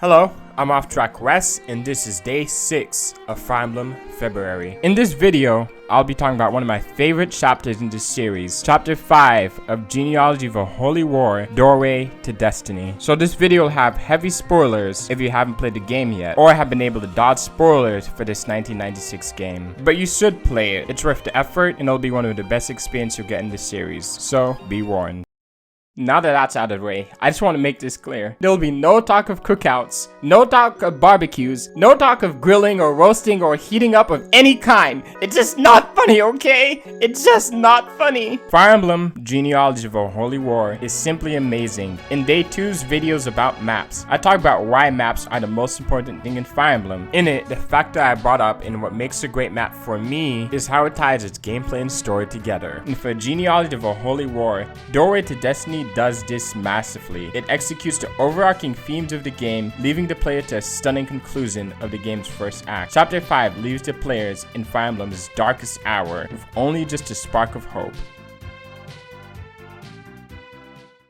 Hello, I'm Off Track Wes, and this is day 6 of Fire Emblem February. In this video, I'll be talking about one of my favorite chapters in this series, Chapter 5 of Genealogy of a Holy War, Doorway to Destiny. So this video will have heavy spoilers if you haven't played the game yet, or have been able to dodge spoilers for this 1996 game. But you should play it. It's worth the effort, and it'll be one of the best experiences you'll get in this series, so be warned. Now that that's out of the way, I just want to make this clear. There will be no talk of cookouts, no talk of barbecues, no talk of grilling or roasting or heating up of any kind. It's just not funny, okay? It's just not funny. Fire Emblem Genealogy of a Holy War is simply amazing. In day 2's videos about maps, I talk about why maps are the most important thing in Fire Emblem. In it, the factor I brought up in what makes a great map for me is how it ties its gameplay and story together. And for Genealogy of a Holy War, Doorway to Destiny does this massively. It executes the overarching themes of the game, leaving the player to a stunning conclusion of the game's first act. Chapter 5 leaves the players in Fire Emblem's darkest hour with only just a spark of hope.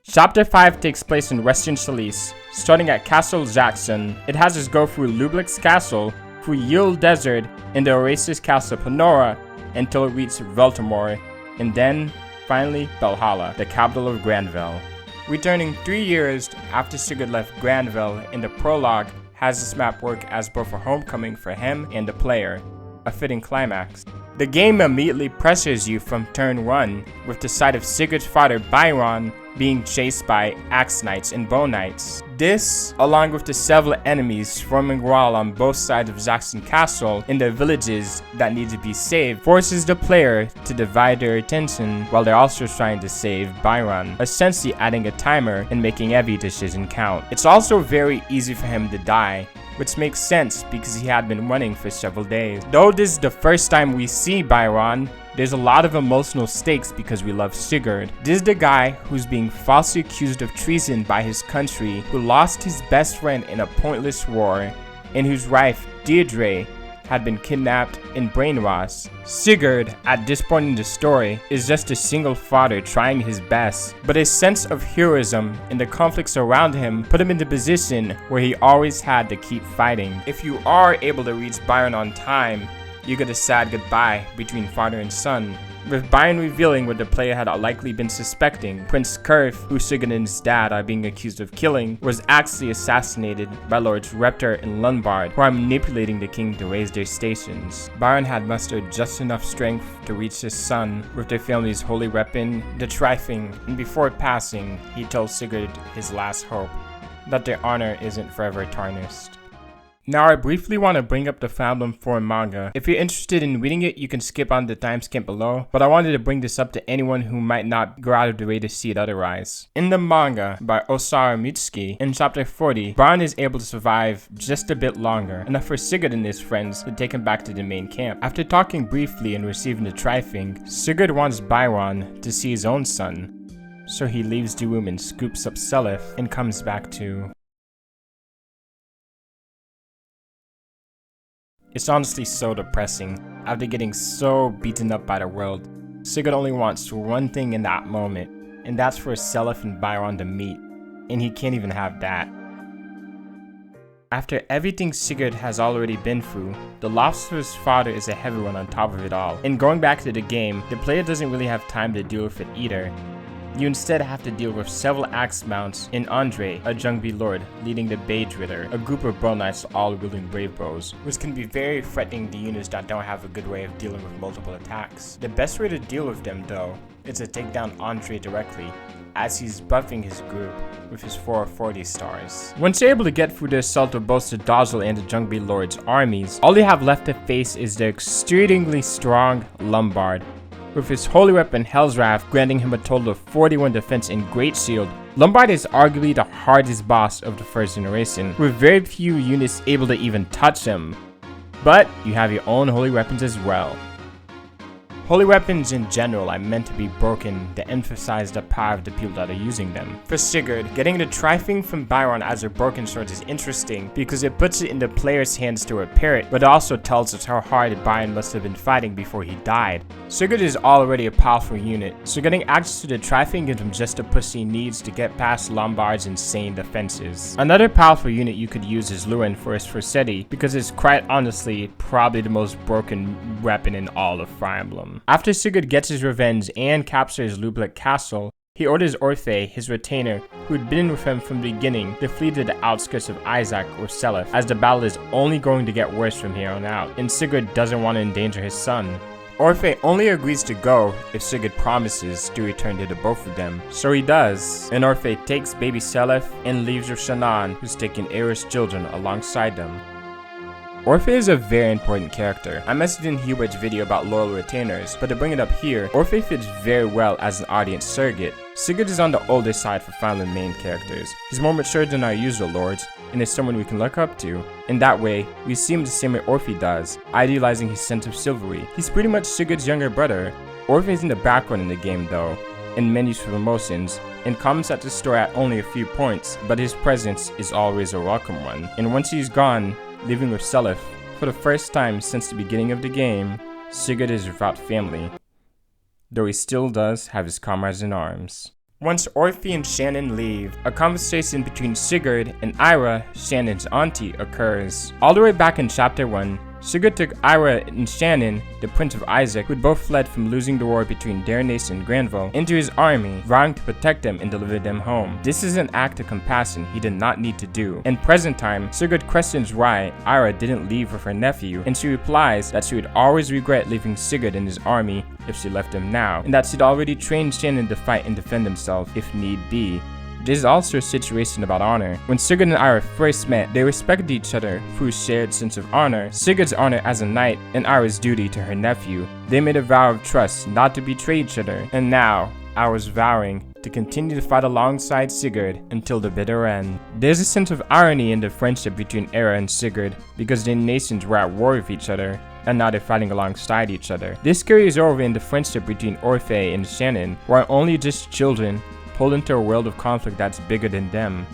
Chapter 5 takes place in Western Chalice, starting at Castle Jackson. It has us go through Lublix Castle, through Yule Desert, and the Oasis Castle Panora until it reaches Veltamore, and then finally, Valhalla, the capital of Granville. Returning 3 years after Sigurd left Granville, in the prologue has this map work as both a homecoming for him and the player, a fitting climax. The game immediately pressures you from turn 1, with the sight of Sigurd's father Byron being chased by Axe Knights and Bone Knights. This, along with the several enemies forming wall on both sides of Jackson Castle and the villages that need to be saved, forces the player to divide their attention while they're also trying to save Byron, essentially adding a timer and making every decision count. It's also very easy for him to die, which makes sense because he had been running for several days. Though this is the first time we see Byron, there's a lot of emotional stakes because we love Sigurd. This is the guy who's being falsely accused of treason by his country, who lost his best friend in a pointless war, and whose wife, Deirdre, had been kidnapped and brainwashed. Sigurd, at this point in the story, is just a single father trying his best, but his sense of heroism and the conflicts around him put him in the position where he always had to keep fighting. If you are able to reach Byron on time, you get a sad goodbye between father and son, with Byron revealing what the player had likely been suspecting. Prince Kurth, who Sigurd and his dad are being accused of killing, was actually assassinated by Lords Reptar and Lunbard, who are manipulating the king to raise their stations. Byron had mustered just enough strength to reach his son with their family's holy weapon, the Trifing, and before passing, he told Sigurd his last hope, that their honor isn't forever tarnished. Now I briefly want to bring up the Fire Emblem 4 manga. If you're interested in reading it, you can skip on the timestamp below, but I wanted to bring this up to anyone who might not go out of the way to see it otherwise. In the manga by Osaru Mitsuki, in chapter 40, Byron is able to survive just a bit longer, enough for Sigurd and his friends to take him back to the main camp. After talking briefly and receiving the Trifing, Sigurd wants Byron to see his own son, so he leaves the room and scoops up Seliph and comes back to... It's honestly so depressing. After getting so beaten up by the world, Sigurd only wants one thing in that moment, and that's for Seliph and Byron to meet, and he can't even have that. After everything Sigurd has already been through, the loss of his father is a heavy one on top of it all. And going back to the game, the player doesn't really have time to deal with it either. You instead have to deal with several axe mounts and Andre, a Jungbi Lord, leading the Beige Ritter, a group of Bone Knights all wielding brave bows, which can be very threatening to units that don't have a good way of dealing with multiple attacks. The best way to deal with them though, is to take down Andre directly, as he's buffing his group with his 440 stars. Once you're able to get through the assault of both the Dozle and the Jungbi Lord's armies, all you have left to face is the exceedingly strong Lunbard. With his holy weapon Hell's Wrath granting him a total of 41 defense and Great Shield, Lunbard is arguably the hardest boss of the first generation, with very few units able to even touch him. But you have your own holy weapons as well. Holy weapons in general are meant to be broken to emphasize the power of the people that are using them. For Sigurd, getting the Tri-Thing from Byron as a broken sword is interesting because it puts it in the player's hands to repair it, but it also tells us how hard Byron must have been fighting before he died. Sigurd is already a powerful unit, so getting access to the Tri-Thing gives him just the push he needs to get past Lombard's insane defenses. Another powerful unit you could use is Luin for his Forseti, because it's quite honestly probably the most broken weapon in all of Fire Emblem. After Sigurd gets his revenge and captures Lublik Castle, he orders Orphe, his retainer, who had been with him from the beginning, to flee to the outskirts of Isaac or Seleth, as the battle is only going to get worse from here on out, and Sigurd doesn't want to endanger his son. Orphe only agrees to go if Sigurd promises to return to the both of them, so he does, and Orphe takes baby Seleth and leaves with Shannon, who's taking Aerith's children alongside them. Orphe is a very important character. I mentioned in Hubert's video about loyal retainers, but to bring it up here, Orphe fits very well as an audience surrogate. Sigurd is on the older side for Fire Emblem main characters. He's more mature than our usual lords, and is someone we can look up to. In that way, we see him the same way Orphe does, idealizing his sense of chivalry. He's pretty much Sigurd's younger brother. Orphe is in the background in the game though, in menus for promotions, and comments at the store at only a few points, but his presence is always a welcome one. And once he's gone, living with Seleth, for the first time since the beginning of the game, Sigurd is without family, though he still does have his comrades in arms. Once Orphe and Shannon leave, a conversation between Sigurd and Ira, Shannon's auntie, occurs. All the way back in Chapter 1, Sigurd took Ira and Shannon, the Prince of Isaac, who had both fled from losing the war between Darnase and Granville, into his army, vowing to protect them and deliver them home. This is an act of compassion he did not need to do. In present time, Sigurd questions why Ira didn't leave with her nephew, and she replies that she would always regret leaving Sigurd and his army if she left him now, and that she'd already trained Shannon to fight and defend himself if need be. This is also a situation about honor. When Sigurd and Ira first met, they respected each other through a shared sense of honor. Sigurd's honor as a knight and Ira's duty to her nephew. They made a vow of trust not to betray each other, and now Ira's vowing to continue to fight alongside Sigurd until the bitter end. There's a sense of irony in the friendship between Ira and Sigurd, because their nations were at war with each other, and now they're fighting alongside each other. This carries over in the friendship between Orphe and Shannon, who are only just children, pulled into a world of conflict that's bigger than them.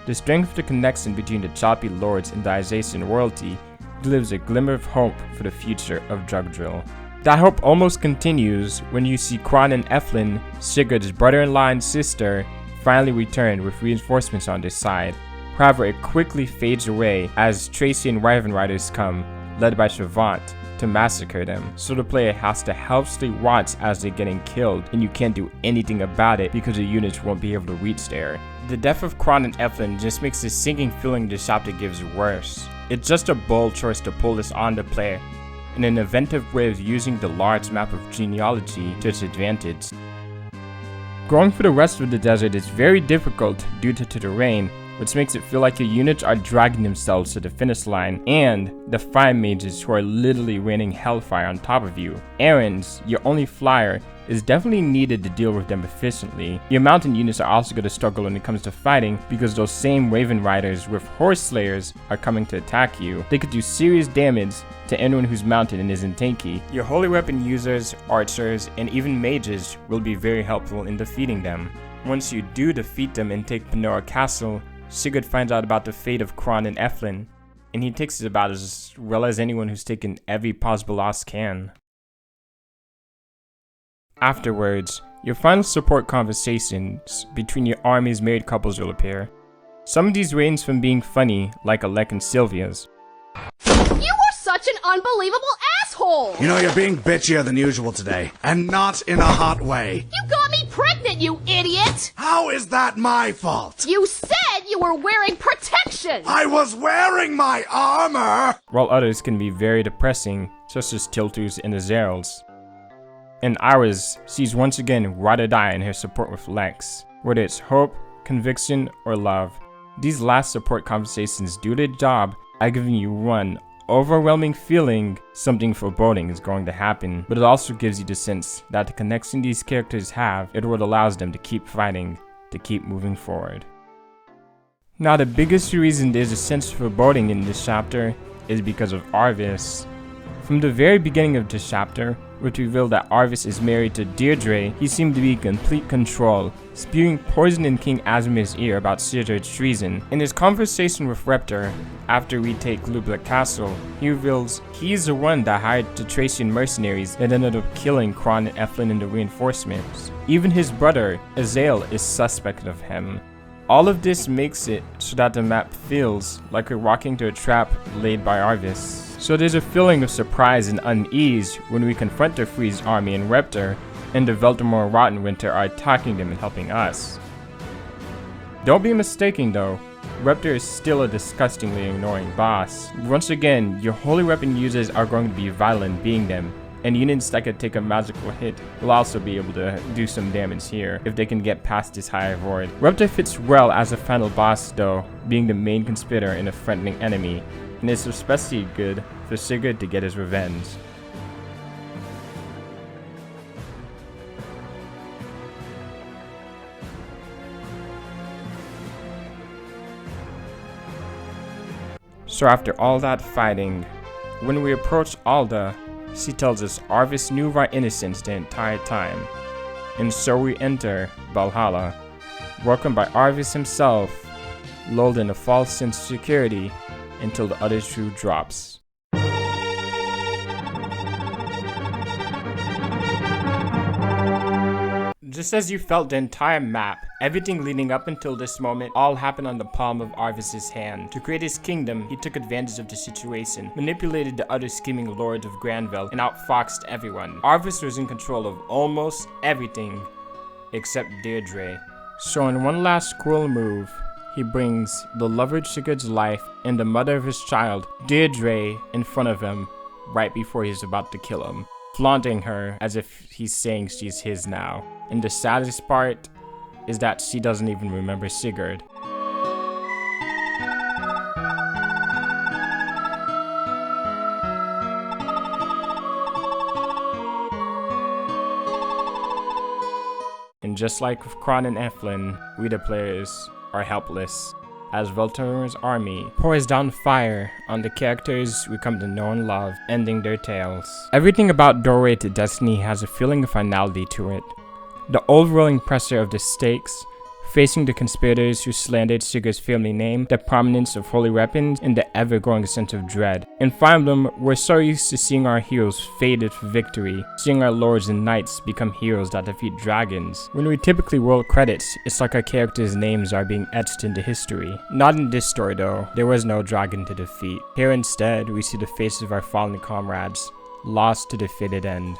The strength of the connection between the choppy lords and the Alsatian royalty gives a glimmer of hope for the future of Drug Drill. That hope almost continues when you see Kron and Eflin, Sigurd's brother-in-law and sister, finally return with reinforcements on their side. However, it quickly fades away as Tracy and Wyvern Riders come, led by Shavant, to massacre them, so the player has to helplessly watch as they're getting killed, and you can't do anything about it because the units won't be able to reach there. The death of Kron and Eflin just makes the sinking feeling the chapter gives worse. It's just a bold choice to pull this on the player, and an inventive way of using the large map of genealogy to its advantage. Going through the rest of the desert is very difficult due to the terrain, which makes it feel like your units are dragging themselves to the finish line, and the fire mages who are literally raining hellfire on top of you. Aaron's, your only flyer, is definitely needed to deal with them efficiently. Your mountain units are also going to struggle when it comes to fighting, because those same Raven Riders with Horse Slayers are coming to attack you. They could do serious damage to anyone who's mounted and isn't tanky. Your holy weapon users, archers, and even mages will be very helpful in defeating them. Once you do defeat them and take Panora Castle, Sigurd finds out about the fate of Kron and Eflin, and he takes it about as well as anyone who's taken every possible loss can. Afterwards, your final support conversations between your army's married couples will appear. Some of these range from being funny, like Alec and Sylvia's. You are such an unbelievable asshole! You know, you're being bitchier than usual today, and not in a hot way. You got me pregnant, you idiot! How is that my fault? You said you were wearing protection! I was wearing my armor! While others can be very depressing, such as Tiltus and Azerals. And Iris sees once again ride or die in her support with Lex, whether it's hope, conviction, or love. These last support conversations do their job at giving you one overwhelming feeling something foreboding is going to happen, but it also gives you the sense that the connection these characters have is what allows them to keep fighting, to keep moving forward. Now, the biggest reason there's a sense of foreboding in this chapter is because of Arvis. From the very beginning of this chapter, which revealed that Arvis is married to Deirdre, he seemed to be in complete control, spewing poison in King Asimir's ear about Sigurd's treason. In his conversation with Reptar, after we take Lublic Castle, he reveals he's the one that hired the Thracian mercenaries that ended up killing Kron and Eflin and the reinforcements. Even his brother, Azael, is suspect of him. All of this makes it so that the map feels like we're walking to a trap laid by Arvis. So there's a feeling of surprise and unease when we confront the Freeze army and Reptar, and the Veldemort and Rottenwinter are attacking them and helping us. Don't be mistaken though, Reptar is still a disgustingly annoying boss. Once again, your holy weapon users are going to be violent being them, and units that could take a magical hit will also be able to do some damage here if they can get past this high void. Reptar fits well as a final boss though, being the main conspirator and a threatening enemy, and it's especially good for Sigurd to get his revenge. So after all that fighting, when we approach Alda, she tells us Arvis knew of our innocence the entire time. And so we enter Valhalla, welcomed by Arvis himself, lulled in a false sense of security until the other shoe drops. Just as you felt the entire map, everything leading up until this moment all happened on the palm of Arvis's hand. To create his kingdom, he took advantage of the situation, manipulated the other scheming lords of Granville, and outfoxed everyone. Arvis was in control of almost everything except Deirdre. So in one last cruel move, he brings the lover of Sigurd's life and the mother of his child, Deirdre, in front of him right before he's about to kill him, flaunting her as if he's saying she's his now. And the saddest part is that she doesn't even remember Sigurd. And just like with Kron and Eflin, we the players are helpless, as Veldemort's army pours down fire on the characters we come to know and love, ending their tales. Everything about Doorway to Destiny has a feeling of finality to it. The overwhelming pressure of the stakes, facing the conspirators who slandered Sigurd's family name, the prominence of holy weapons, and the ever-growing sense of dread. In Fire Emblem, we're so used to seeing our heroes fated for victory, seeing our lords and knights become heroes that defeat dragons. When we typically roll credits, it's like our characters' names are being etched into history. Not in this story though, there was no dragon to defeat. Here instead, we see the faces of our fallen comrades, lost to the fated end.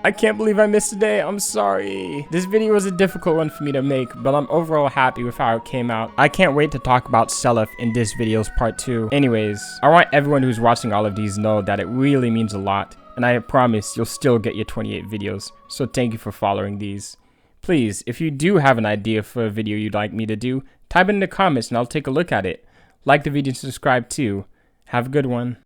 I can't believe I missed a day, I'm sorry. This video was a difficult one for me to make, but I'm overall happy with how it came out. I can't wait to talk about Seliph in this video's part 2. Anyways, I want everyone who's watching all of these know that it really means a lot, and I promise you'll still get your 28 videos, so thank you for following these. Please, if you do have an idea for a video you'd like me to do, type it in the comments and I'll take a look at it. Like the video and subscribe too. Have a good one.